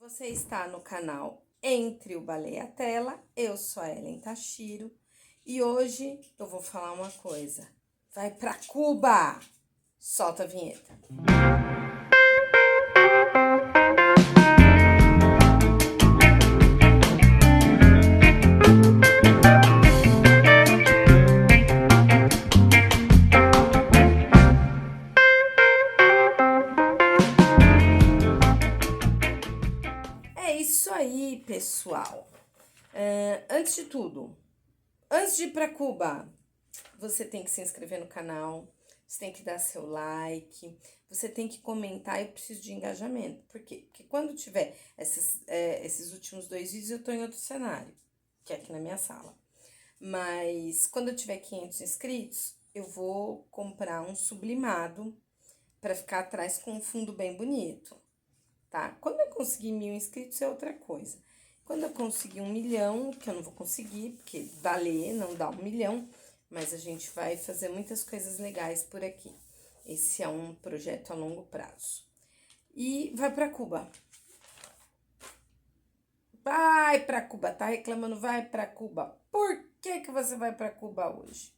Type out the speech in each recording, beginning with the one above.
Você está no canal Entre o Balé e a Tela, eu sou a Ellen Tachiro e hoje eu vou falar uma coisa. Vai pra Cuba! Solta a vinheta. É isso aí, pessoal. Antes de tudo, antes de ir pra Cuba, você tem que se inscrever no canal, você tem que dar seu like, você tem que comentar. Eu preciso de engajamento. Por quê? Porque quando tiver esses últimos 2 vídeos, eu tô em outro cenário, que é aqui na minha sala. Mas quando eu tiver 500 inscritos, eu vou comprar um sublimado para ficar atrás com um fundo bem bonito, tá? Quando eu conseguir 1.000 inscritos é outra coisa. Quando eu conseguir 1 milhão, que eu não vou conseguir, porque valer não dá 1 milhão, mas a gente vai fazer muitas coisas legais por aqui. Esse é um projeto a longo prazo. E vai para Cuba. Vai para Cuba, tá reclamando? Vai para Cuba. Por que você vai para Cuba hoje?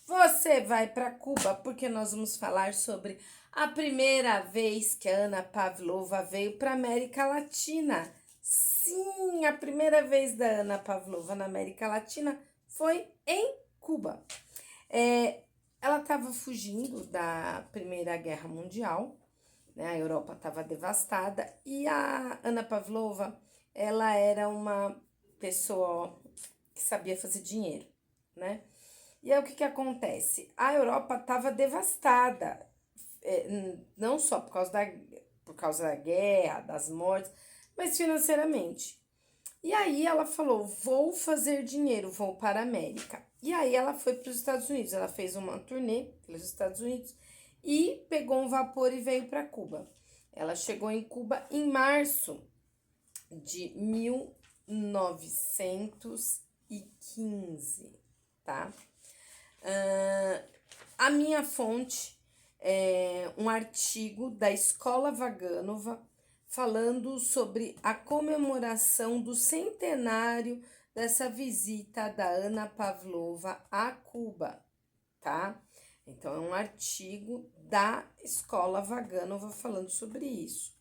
Você vai para Cuba porque nós vamos falar sobre a primeira vez que a Ana Pavlova veio para América Latina. Sim, a primeira vez da Ana Pavlova na América Latina foi em Cuba. Ela estava fugindo da Primeira Guerra Mundial, né? A Europa estava devastada e a Ana Pavlova, ela era uma pessoa que sabia fazer dinheiro, né? E aí o que acontece? A Europa estava devastada, não só por causa da guerra, das mortes, mas financeiramente. E aí ela falou, vou fazer dinheiro, vou para a América. E aí ela foi para os Estados Unidos, ela fez uma turnê pelos Estados Unidos e pegou um vapor e veio para Cuba. Ela chegou em Cuba em março de 1915, tá? A minha fonte é um artigo da Escola Vaganova falando sobre a comemoração do centenário dessa visita da Ana Pavlova a Cuba, tá? Então, é um artigo da Escola Vaganova falando sobre isso.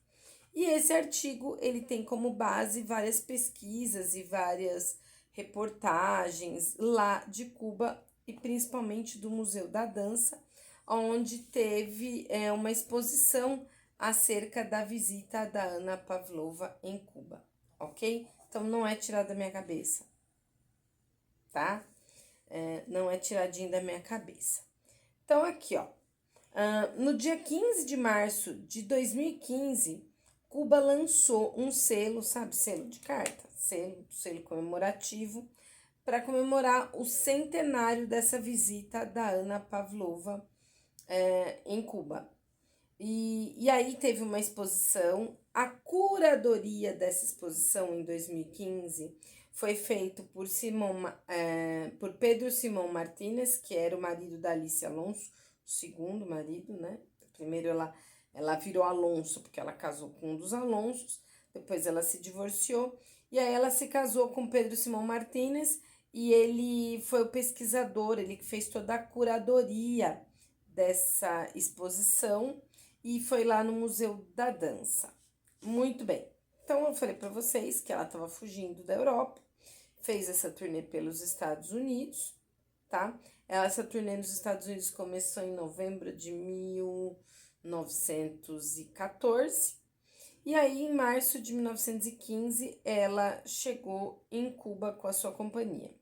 E esse artigo, ele tem como base várias pesquisas e várias reportagens lá de Cuba e principalmente do Museu da Dança, onde teve uma exposição acerca da visita da Ana Pavlova em Cuba, ok? Então, não é tirado da minha cabeça, tá? Não é tiradinho da minha cabeça. Então, aqui, ó. No dia 15 de março de 2015, Cuba lançou um selo, sabe, selo de carta? Selo comemorativo, para comemorar o centenário dessa visita da Ana Pavlova em Cuba. E aí teve uma exposição, a curadoria dessa exposição em 2015 foi feito por Pedro Simão Martínez, que era o marido da Alice Alonso, o segundo marido, né? Primeiro ela virou Alonso, porque ela casou com um dos Alonsos, depois ela se divorciou, e aí ela se casou com Pedro Simão Martínez, e ele foi o pesquisador, ele que fez toda a curadoria dessa exposição, e foi lá no Museu da Dança. Muito bem. Então, eu falei para vocês que ela estava fugindo da Europa, fez essa turnê pelos Estados Unidos, tá? Essa turnê nos Estados Unidos começou em novembro de 1914, e aí, em março de 1915, ela chegou em Cuba com a sua companhia.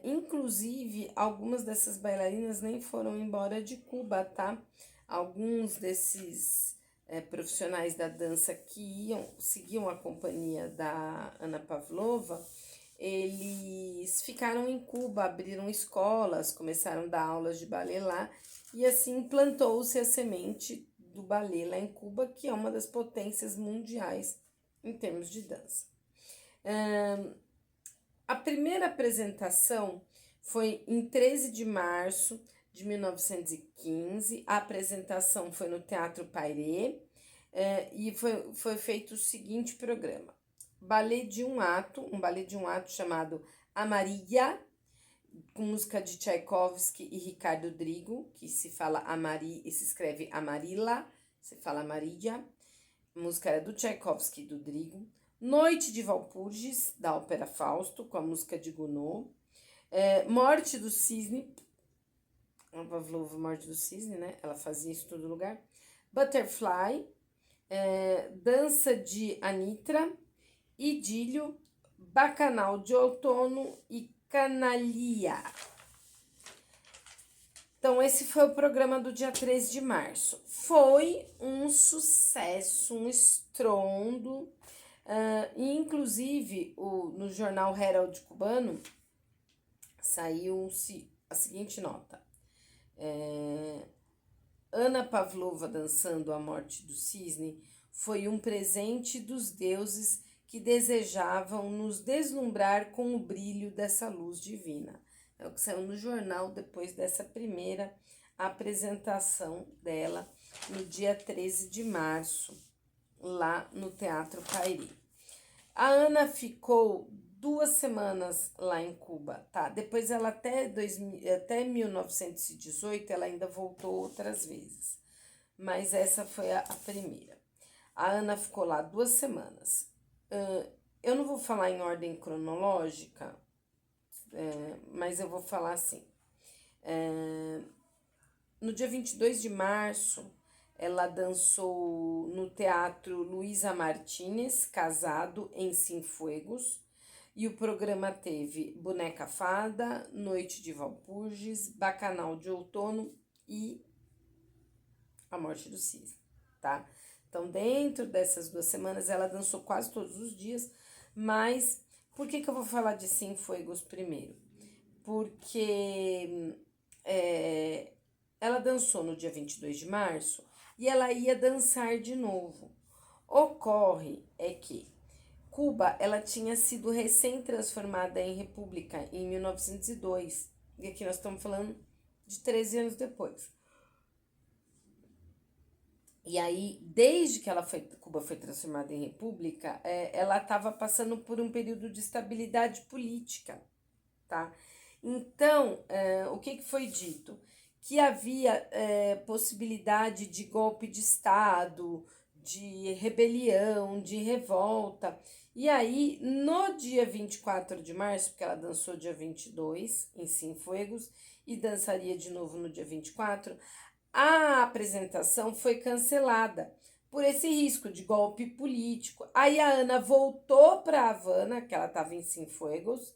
Inclusive, algumas dessas bailarinas nem foram embora de Cuba, tá? Alguns desses profissionais da dança que seguiam a companhia da Ana Pavlova, eles ficaram em Cuba, abriram escolas, começaram a dar aulas de balé lá, e assim plantou-se a semente do balé lá em Cuba, que é uma das potências mundiais em termos de dança. A primeira apresentação foi em 13 de março de 1915. A apresentação foi no Teatro Pairé. e foi feito o seguinte programa. Um balé de um ato chamado Amaria, com música de Tchaikovsky e Ricardo Drigo, que se fala se escreve Amarilla, se fala Maria. A música era do Tchaikovsky e do Drigo. Noite de Walpurgis, da ópera Fausto, com a música de Gounod. Morte do Cisne, a Pavlova, Morte do Cisne, né? Ela fazia isso em todo lugar. Butterfly, Dança de Anitra, Idílio, Bacanal de Outono e Canalia. Então, esse foi o programa do dia 13 de março. Foi um sucesso, um estrondo. Inclusive, no jornal Herald cubano, saiu a seguinte nota. Ana Pavlova dançando A Morte do Cisne foi um presente dos deuses que desejavam nos deslumbrar com o brilho dessa luz divina. É o que saiu no jornal depois dessa primeira apresentação dela no dia 13 de março, lá no Teatro Pairi. A Ana ficou 2 semanas lá em Cuba, tá? Depois ela até 1918 ela ainda voltou outras vezes, mas essa foi a primeira. A Ana ficou lá 2 semanas. Eu não vou falar em ordem cronológica, mas eu vou falar assim. No dia 22 de março, ela dançou no Teatro Luisa Martínez, Casado, em Cienfuegos. E o programa teve Boneca Fada, Noite de Walpurgis, Bacanal de Outono e A Morte do Cisne, tá? Então, dentro dessas 2 semanas, ela dançou quase todos os dias. Mas, por que eu vou falar de Cienfuegos primeiro? Porque ela dançou no dia 22 de março e ela ia dançar de novo. Ocorre que Cuba, ela tinha sido recém-transformada em república em 1902. E aqui nós estamos falando de 13 anos depois. E aí, desde que Cuba foi transformada em república, ela estava passando por um período de estabilidade política, tá? Então, o que foi dito? Que havia possibilidade de golpe de Estado, de rebelião, de revolta. E aí, no dia 24 de março, porque ela dançou dia 22 em Cienfuegos e dançaria de novo no dia 24, a apresentação foi cancelada por esse risco de golpe político. Aí a Ana voltou para Havana, que ela estava em Cienfuegos,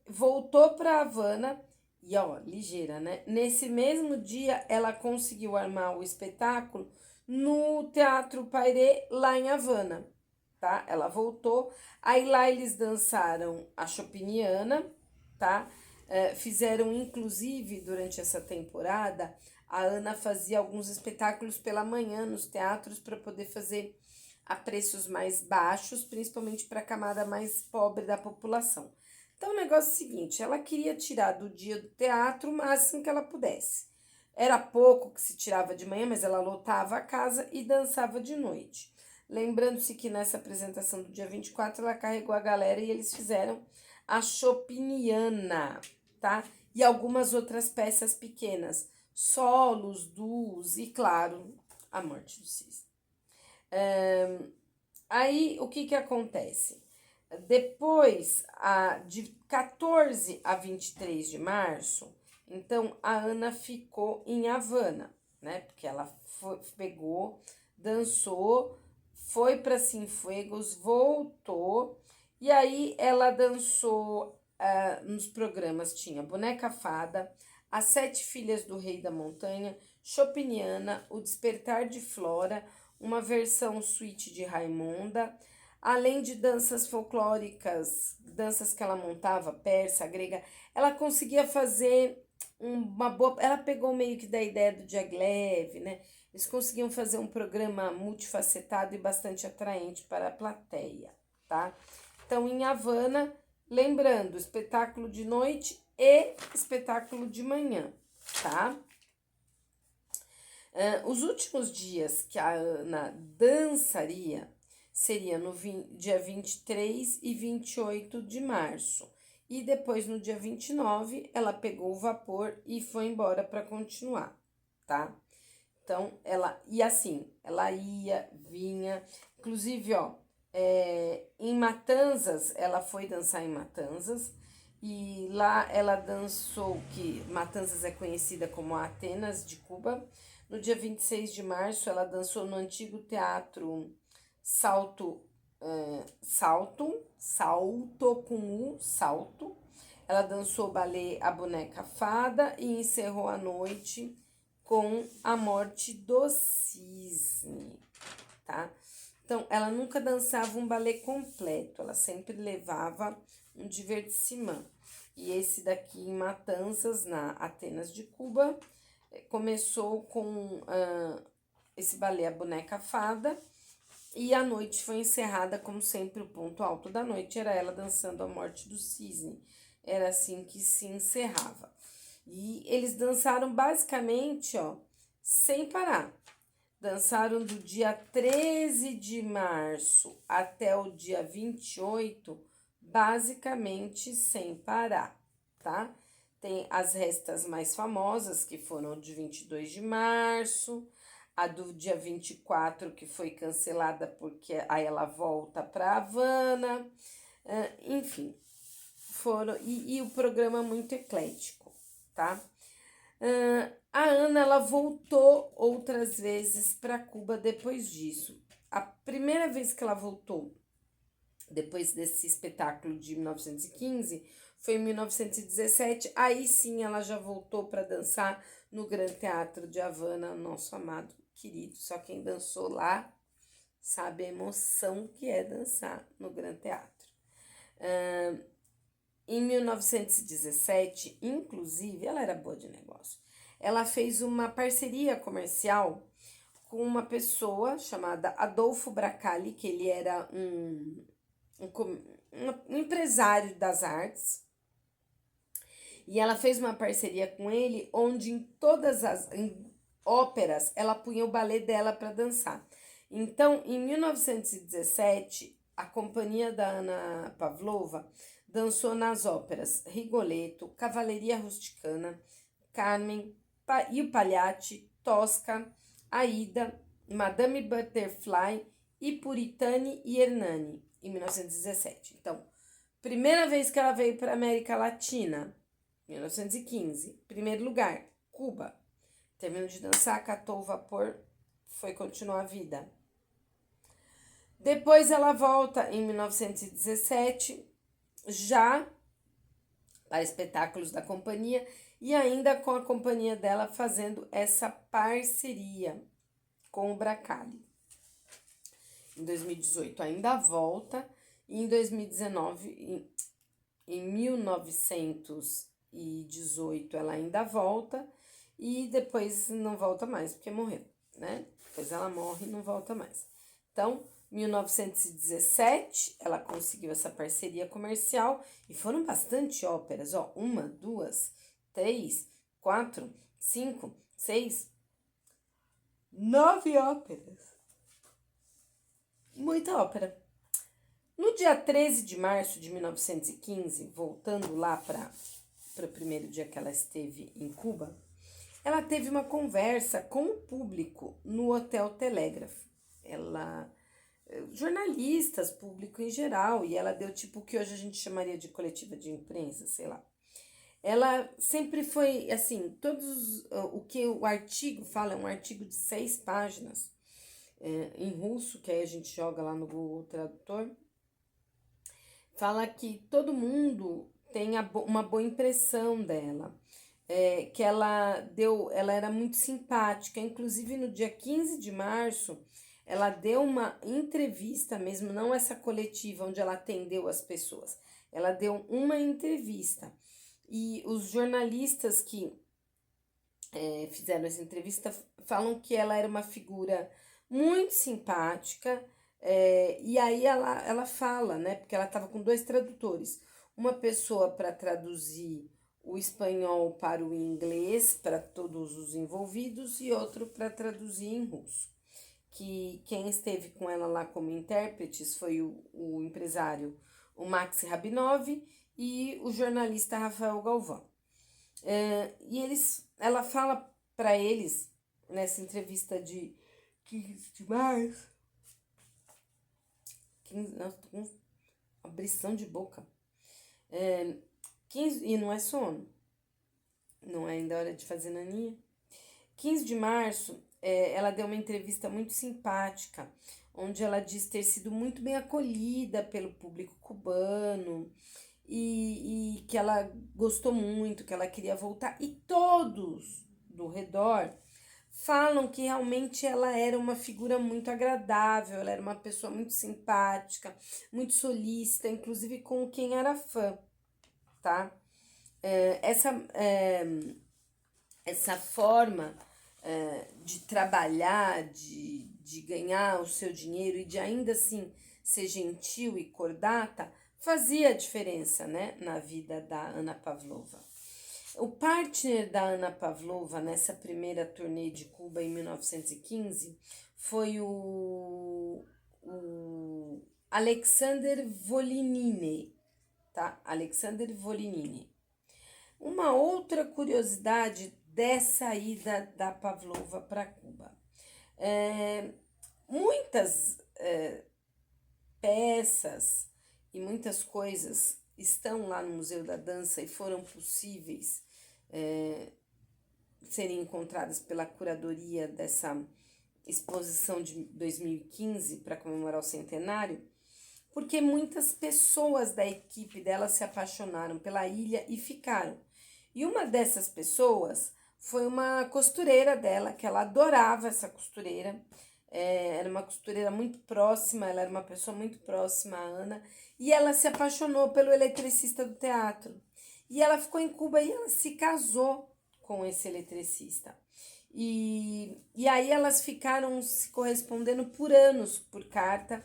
voltou para Havana e, ó, ligeira, né? Nesse mesmo dia, ela conseguiu armar o espetáculo no Teatro Pairé, lá em Havana, tá? Ela voltou, aí lá eles dançaram a Chopiniana, tá? Fizeram, inclusive, durante essa temporada, a Ana fazia alguns espetáculos pela manhã nos teatros para poder fazer a preços mais baixos, principalmente para a camada mais pobre da população. Então, o negócio é o seguinte, ela queria tirar do dia do teatro o máximo que ela pudesse. Era pouco que se tirava de manhã, mas ela lotava a casa e dançava de noite. Lembrando-se que nessa apresentação do dia 24, ela carregou a galera e eles fizeram a Chopiniana, tá? E algumas outras peças pequenas, solos, duos e, claro, A Morte do Cisne. Aí, o que acontece? Depois, de 14 a 23 de março, então, a Ana ficou em Havana, né? Porque ela pegou, dançou, foi para Cienfuegos, voltou, e aí ela dançou nos programas, tinha Boneca Fada, As 7 Filhas do Rei da Montanha, Chopiniana, O Despertar de Flora, uma versão suíte de Raimonda, além de danças folclóricas, danças que ela montava, persa, grega, ela conseguia fazer uma boa... Ela pegou meio que da ideia do Diaghilev, né? Eles conseguiam fazer um programa multifacetado e bastante atraente para a plateia, tá? Então, em Havana, lembrando, espetáculo de noite e espetáculo de manhã, tá? Os últimos dias que a Ana dançaria seria no dia 23 e 28 de março. E depois, no dia 29, ela pegou o vapor e foi embora para continuar, tá? Então, ela ia, vinha. Inclusive, em Matanzas, ela foi dançar em Matanzas. E lá ela dançou, que Matanzas é conhecida como a Atenas de Cuba. No dia 26 de março, ela dançou no antigo teatro Salto, Salto com U, Salto. Ela dançou o balé A Boneca Fada e encerrou a noite com A Morte do Cisne, tá? Então, ela nunca dançava um balé completo, ela sempre levava um divertissement. E esse daqui em Matanzas, na Atenas de Cuba, começou com esse balé A Boneca Fada, e a noite foi encerrada, como sempre, o ponto alto da noite era ela dançando A Morte do Cisne. Era assim que se encerrava. E eles dançaram basicamente, sem parar. Dançaram do dia 13 de março até o dia 28, basicamente sem parar, tá? Tem as restas mais famosas, que foram de 22 de março, a do dia 24, que foi cancelada porque aí ela volta para Havana, enfim, foram. E o programa muito eclético, tá? A Ana, ela voltou outras vezes para Cuba depois disso. A primeira vez que ela voltou, depois desse espetáculo de 1915, foi em 1917. Aí sim ela já voltou para dançar no Gran Teatro de Havana, nosso amado querido. Só quem dançou lá sabe a emoção que é dançar no Gran Teatro. Em 1917, inclusive, ela era boa de negócio. Ela fez uma parceria comercial com uma pessoa chamada Adolfo Bracali, que ele era um empresário das artes. E ela fez uma parceria com ele, onde em todas as óperas ela punha o balé dela para dançar. Então, em 1917, a companhia da Ana Pavlova dançou nas óperas Rigoletto, Cavalleria Rusticana, Carmen e o Pagliacci, Tosca, Aida, Madame Butterfly e Puritani e Hernani, em 1917. Então, primeira vez que ela veio para a América Latina, 1915. Primeiro lugar, Cuba. Terminou de dançar, catou o vapor, foi continuar a vida. Depois ela volta em 1917, já para espetáculos da companhia e ainda com a companhia dela fazendo essa parceria com o Bracali. Em 2018 ainda volta e em 2019, em 1918 ela ainda volta e depois não volta mais porque morreu, né? Depois ela morre e não volta mais. Então, 1917, ela conseguiu essa parceria comercial e foram bastante óperas, 1, 2, 3, 4, 5, 6, 9 óperas. Muita ópera. No dia 13 de março de 1915, voltando lá para o primeiro dia que ela esteve em Cuba, ela teve uma conversa com o público no Hotel Telégrafo. Jornalistas, público em geral, e ela deu tipo o que hoje a gente chamaria de coletiva de imprensa, sei lá. Ela sempre foi, assim, o que o artigo fala, é um artigo de 6 páginas, em russo, que aí a gente joga lá no Google Tradutor, fala que todo mundo tem uma boa impressão dela, que ela era muito simpática, inclusive no dia 15 de março, ela deu uma entrevista mesmo, não essa coletiva onde ela atendeu as pessoas, ela deu uma entrevista, e os jornalistas que fizeram essa entrevista falam que ela era uma figura muito simpática, e aí ela fala, né, porque ela estava com 2 tradutores, uma pessoa para traduzir o espanhol para o inglês, para todos os envolvidos, e outro para traduzir em russo. Que quem esteve com ela lá como intérpretes foi o empresário, o Max Rabinov, e o jornalista Rafael Galvão. Ela fala para eles, nessa entrevista de 15 de março, 15, nossa, tô com abrição de boca, 15, e não é sono, não é ainda hora de fazer naninha. 15 de março, ela deu uma entrevista muito simpática, onde ela diz ter sido muito bem acolhida pelo público cubano e que ela gostou muito, que ela queria voltar. E todos do redor falam que realmente ela era uma figura muito agradável, ela era uma pessoa muito simpática, muito solícita, inclusive com quem era fã, tá? Essa forma de trabalhar, de ganhar o seu dinheiro e de ainda assim ser gentil e cordata, fazia diferença, né, na vida da Anna Pavlova. O partner da Anna Pavlova nessa primeira turnê de Cuba em 1915 foi o Alexander Volinine, tá? Alexander Volinine. Uma outra curiosidade dessa ida da Pavlova para Cuba. Muitas peças e muitas coisas estão lá no Museu da Dança e foram possíveis serem encontradas pela curadoria dessa exposição de 2015 para comemorar o centenário, porque muitas pessoas da equipe dela se apaixonaram pela ilha e ficaram. E uma dessas pessoas foi uma costureira dela, que ela adorava essa costureira. Era uma costureira muito próxima, ela era uma pessoa muito próxima à Ana, e ela se apaixonou pelo eletricista do teatro. E ela ficou em Cuba e ela se casou com esse eletricista. E aí elas ficaram se correspondendo por anos, por carta.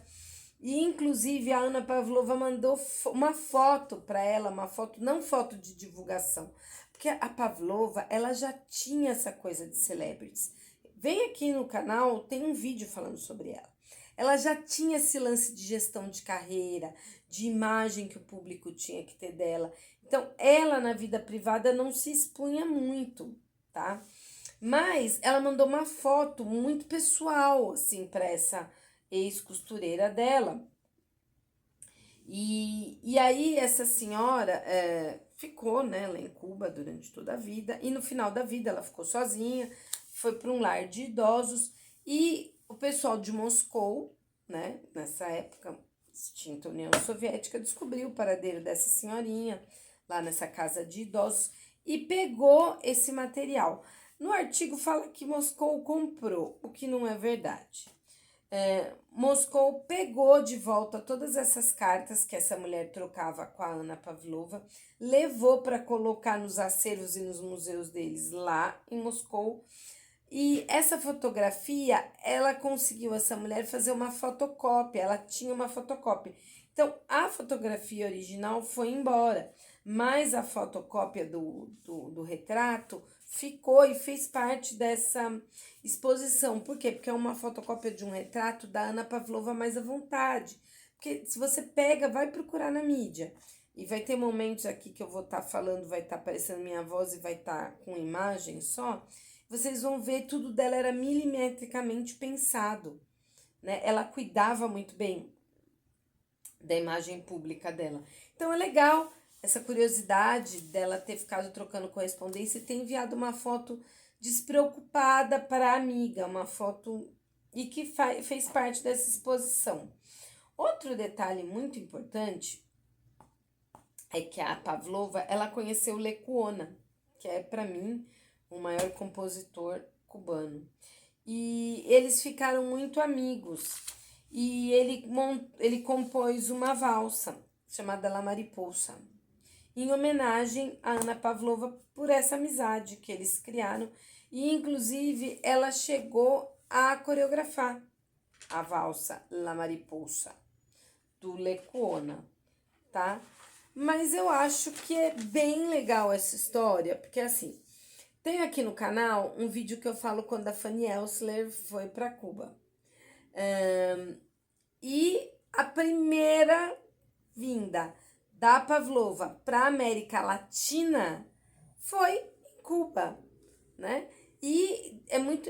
E inclusive a Anna Pavlova mandou uma foto para ela, uma foto, não foto de divulgação, porque a Pavlova, ela já tinha essa coisa de celebrities. Vem aqui no canal, tem um vídeo falando sobre ela. Ela já tinha esse lance de gestão de carreira, de imagem que o público tinha que ter dela. Então, ela na vida privada não se expunha muito, tá? Mas ela mandou uma foto muito pessoal, assim, para essa ex-costureira dela. E aí essa senhora ficou, né, lá em Cuba durante toda a vida. E no final da vida ela ficou sozinha, foi para um lar de idosos. E o pessoal de Moscou, né, nessa época, extinta União Soviética, descobriu o paradeiro dessa senhorinha lá nessa casa de idosos e pegou esse material. No artigo fala que Moscou comprou, o que não é verdade. Moscou pegou de volta todas essas cartas que essa mulher trocava com a Anna Pavlova, levou para colocar nos acervos e nos museus deles lá em Moscou. E essa fotografia, ela conseguiu, essa mulher, fazer uma fotocópia, ela tinha uma fotocópia. Então, a fotografia original foi embora, mas a fotocópia do retrato ficou e fez parte dessa exposição. Por quê? Porque é uma fotocópia de um retrato da Anna Pavlova mais à vontade. Porque se você pega, vai procurar na mídia. E vai ter momentos aqui que eu vou estar falando, vai estar aparecendo minha voz e vai estar com imagem só. Vocês vão ver, tudo dela era milimetricamente pensado, né? Ela cuidava muito bem da imagem pública dela. Então é legal essa curiosidade dela ter ficado trocando correspondência e ter enviado uma foto despreocupada para a amiga, uma foto e que fez parte dessa exposição. Outro detalhe muito importante é que a Pavlova, ela conheceu Lecuona, que é para mim o maior compositor cubano. E eles ficaram muito amigos. E ele compôs uma valsa chamada La Mariposa, em homenagem a Anna Pavlova por essa amizade que eles criaram. E, inclusive, ela chegou a coreografar a valsa La Mariposa, do Lecuona, tá? mas eu acho que é bem legal essa história, porque assim, tem aqui no canal um vídeo que eu falo quando a Fanny Elsler foi para Cuba. E a primeira vinda da Pavlova para a América Latina foi em Cuba, né? E é muito.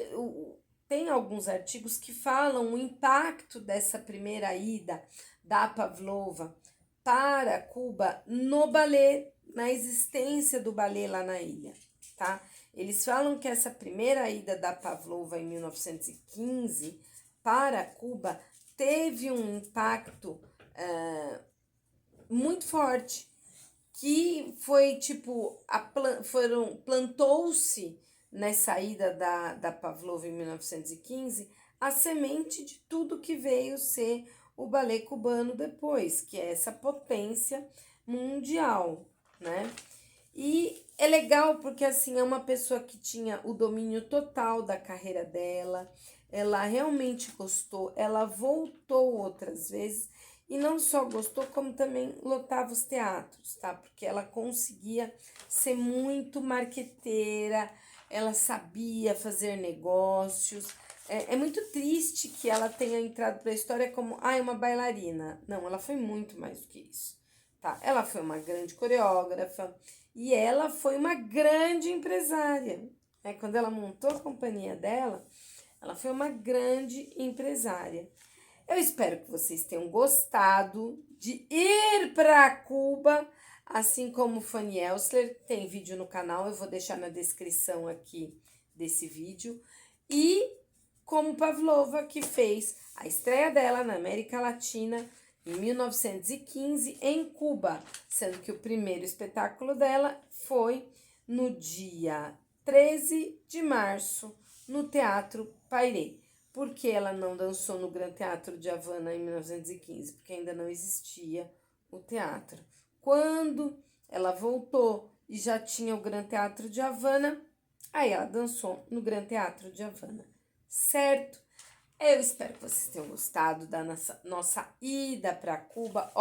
Tem alguns artigos que falam o impacto dessa primeira ida da Pavlova para Cuba no balé, na existência do balé lá na ilha, tá? Eles falam que essa primeira ida da Pavlova em 1915 para Cuba teve um impacto muito forte, que foi tipo, plantou-se nessa ida da Pavlova em 1915 a semente de tudo que veio ser o balé cubano depois, que é essa potência mundial, né? E é legal porque assim é uma pessoa que tinha o domínio total da carreira dela, ela realmente gostou, ela voltou outras vezes e não só gostou, como também lotava os teatros, tá? Porque ela conseguia ser muito marqueteira, ela sabia fazer negócios. É muito triste que ela tenha entrado para a história como uma bailarina. Não, ela foi muito mais do que isso, tá? Ela foi uma grande coreógrafa e ela foi uma grande empresária. Quando ela montou a companhia dela, ela foi uma grande empresária. Eu espero que vocês tenham gostado de ir para Cuba, assim como Fanny Elsler. Tem vídeo no canal, eu vou deixar na descrição aqui desse vídeo. E como Pavlova, que fez a estreia dela na América Latina em 1915 em Cuba, sendo que o primeiro espetáculo dela foi no dia 13 de março no Teatro Pairé. Por que ela não dançou no Gran Teatro de Havana em 1915? Porque ainda não existia o teatro. Quando ela voltou e já tinha o Gran Teatro de Havana, aí ela dançou no Gran Teatro de Havana, certo? Eu espero que vocês tenham gostado da nossa ida para Cuba.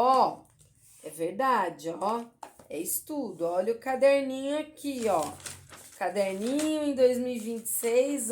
É verdade, é estudo. Olha o caderninho aqui, Caderninho em 2026,